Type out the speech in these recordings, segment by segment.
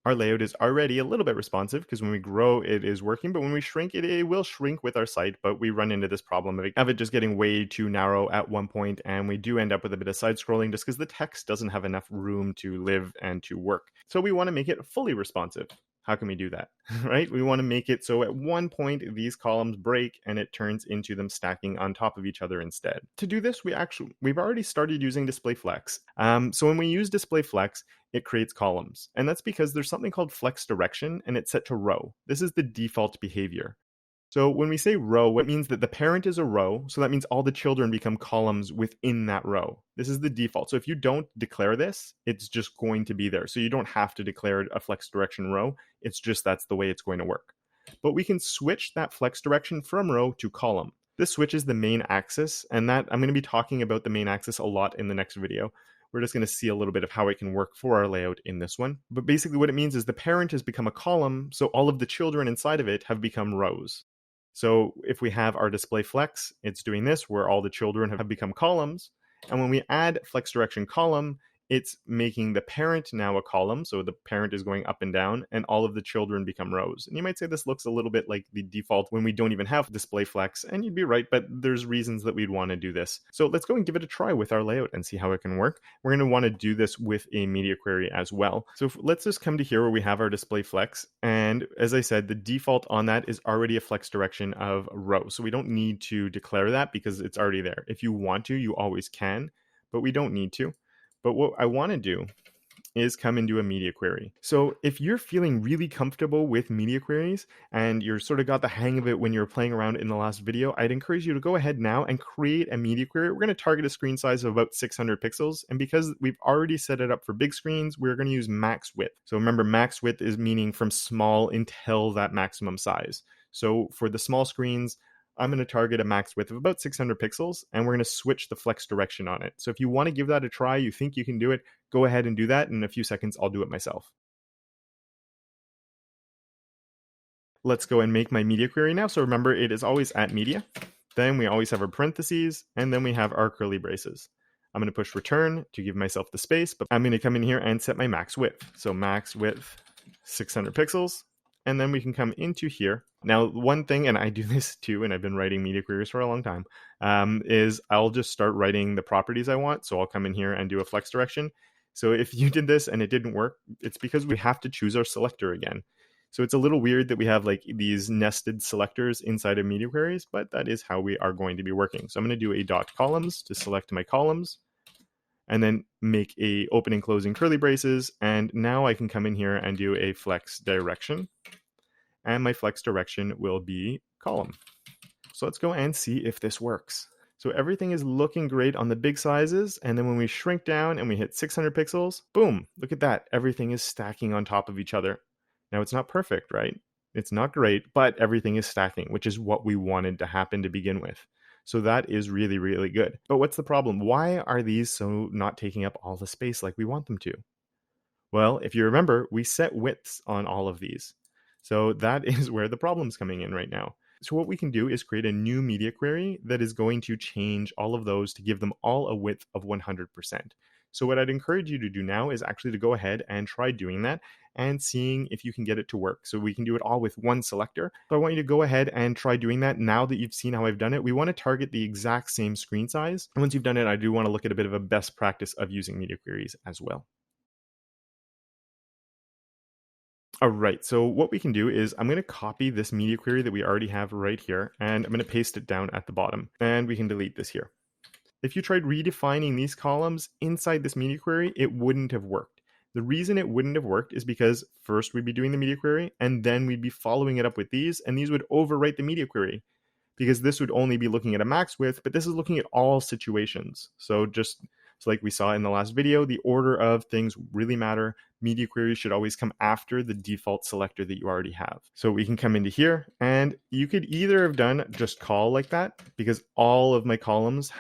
Our layout is already a little bit responsive because when we grow, it is working, but when we shrink it, it will shrink with our site, but we run into this problem of it just getting way too narrow at one point, and we do end up with a bit of side scrolling just because the text doesn't have enough room to live and to work. So we want to make it fully responsive. How can we do that, right? We want to make it so at one point these columns break and it turns into them stacking on top of each other instead. To do this, we've already started using display flex. So when we use display flex, it creates columns. And that's because there's something called flex direction and it's set to row. This is the default behavior. So when we say row, it means that the parent is a row. So that means all the children become columns within that row. This is the default. So if you don't declare this, it's just going to be there. So you don't have to declare a flex direction row. It's just that's the way it's going to work. But we can switch that flex direction from row to column. This switches the main axis, and that I'm going to be talking about the main axis a lot in the next video. We're just going to see a little bit of how it can work for our layout in this one. But basically what it means is the parent has become a column, so all of the children inside of it have become rows. So if we have our display flex, it's doing this where all the children have become columns. And when we add flex direction column, it's making the parent now a column. So the parent is going up and down and all of the children become rows. And you might say this looks a little bit like the default when we don't even have display flex. And you'd be right, but there's reasons that we'd want to do this. So let's go and give it a try with our layout and see how it can work. We're going to want to do this with a media query as well. So let's just come to here where we have our display flex. And as I said, the default on that is already a flex direction of row. So we don't need to declare that because it's already there. If you want to, you always can, but we don't need to. But what I want to do is come into a media query. So if you're feeling really comfortable with media queries and you're sort of got the hang of it when you're playing around in the last video, I'd encourage you to go ahead now and create a media query. We're going to target a screen size of about 600 pixels. And because we've already set it up for big screens, we're going to use max width. So remember, max width is meaning from small until that maximum size. So for the small screens, I'm going to target a max width of about 600 pixels, and we're going to switch the flex direction on it. So if you want to give that a try, you think you can do it, go ahead and do that. In a few seconds, I'll do it myself. Let's go and make my media query now. So remember, it is always at media. Then we always have our parentheses, and then we have our curly braces. I'm going to push return to give myself the space, but I'm going to come in here and set my max width. So max width, 600 pixels. And then we can come into here. Now, one thing, and I do this too, and I've been writing media queries for a long time, is I'll just start writing the properties I want. So I'll come in here and do a flex direction. So if you did this and it didn't work, it's because we have to choose our selector again. So it's a little weird that we have like these nested selectors inside of media queries, but that is how we are going to be working. So I'm going to do a dot columns to select my columns, and then make a opening closing curly braces. And now I can come in here and do a flex direction. And my flex direction will be column. So let's go and see if this works. So everything is looking great on the big sizes. And then when we shrink down and we hit 600 pixels, boom, look at that. Everything is stacking on top of each other. Now it's not perfect, right? It's not great, but everything is stacking, which is what we wanted to happen to begin with. So that is really, really good. But what's the problem? Why are these so not taking up all the space like we want them to? Well, if you remember, we set widths on all of these. So that is where the problem's coming in right now. So what we can do is create a new media query that is going to change all of those to give them all a width of 100%. So what I'd encourage you to do now is actually to go ahead and try doing that and seeing if you can get it to work. So we can do it all with one selector. So I want you to go ahead and try doing that. Now that you've seen how I've done it, we want to target the exact same screen size. And once you've done it, I do want to look at a bit of a best practice of using media queries as well. All right, so what we can do is I'm going to copy this media query that we already have right here, and I'm going to paste it down at the bottom, and we can delete this here. If you tried redefining these columns inside this media query, it wouldn't have worked. The reason it wouldn't have worked is because first we'd be doing the media query, and then we'd be following it up with these, and these would overwrite the media query, because this would only be looking at a max width, but this is looking at all situations. So like we saw in the last video, the order of things really matter. Media queries should always come after the default selector that you already have. So we can come into here, and you could either have done just call like that, because all of my columns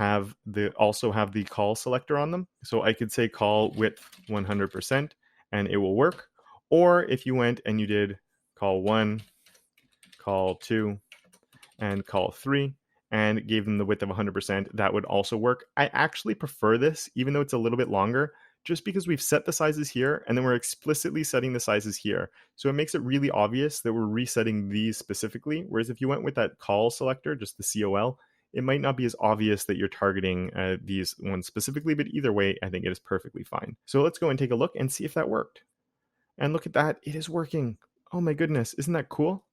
also have the call selector on them. So I could say call width 100% and it will work. Or if you went and you did call 1, call 2, and call 3, and gave them the width of 100%, that would also work. I actually prefer this, even though it's a little bit longer, just because we've set the sizes here and then we're explicitly setting the sizes here. So it makes it really obvious that we're resetting these specifically. Whereas if you went with that col selector, just the COL, it might not be as obvious that you're targeting these ones specifically, but either way, I think it is perfectly fine. So let's go and take a look and see if that worked. And look at that, it is working. Oh my goodness, isn't that cool?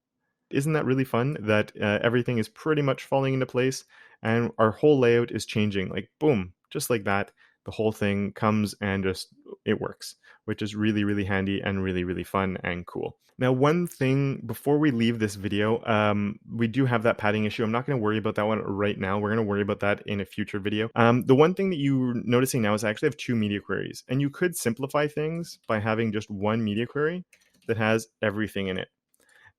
Isn't that really fun that everything is pretty much falling into place and our whole layout is changing, like boom, just like that. The whole thing comes and just it works, which is really, really handy and really, really fun and cool. Now, one thing before we leave this video, we do have that padding issue. I'm not going to worry about that one right now. We're going to worry about that in a future video. The one thing that you're noticing now is I actually have two media queries, and you could simplify things by having just one media query that has everything in it.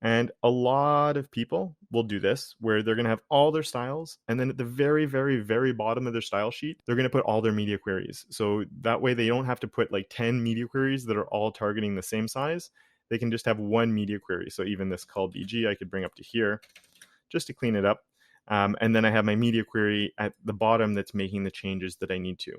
And a lot of people will do this where they're going to have all their styles. And then at the very, very, very bottom of their style sheet, they're going to put all their media queries. So that way they don't have to put like 10 media queries that are all targeting the same size. They can just have one media query. So even this col BG, I could bring up to here just to clean it up. And then I have my media query at the bottom that's making the changes that I need to.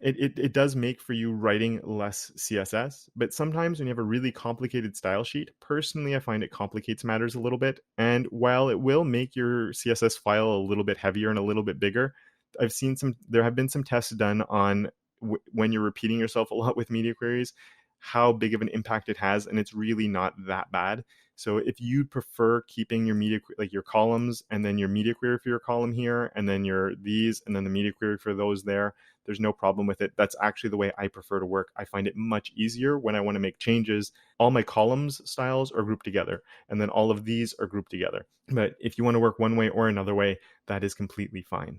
It does make for you writing less CSS, but sometimes when you have a really complicated style sheet, personally, I find it complicates matters a little bit. And while it will make your CSS file a little bit heavier and a little bit bigger, there have been some tests done on when you're repeating yourself a lot with media queries, how big of an impact it has, and it's really not that bad. So if you prefer keeping your media, like your columns and then your media query for your column here, and then these, and then the media query for those there, there's no problem with it. That's actually the way I prefer to work. I find it much easier when I want to make changes. All my columns styles are grouped together, and then all of these are grouped together. But if you want to work one way or another way, that is completely fine.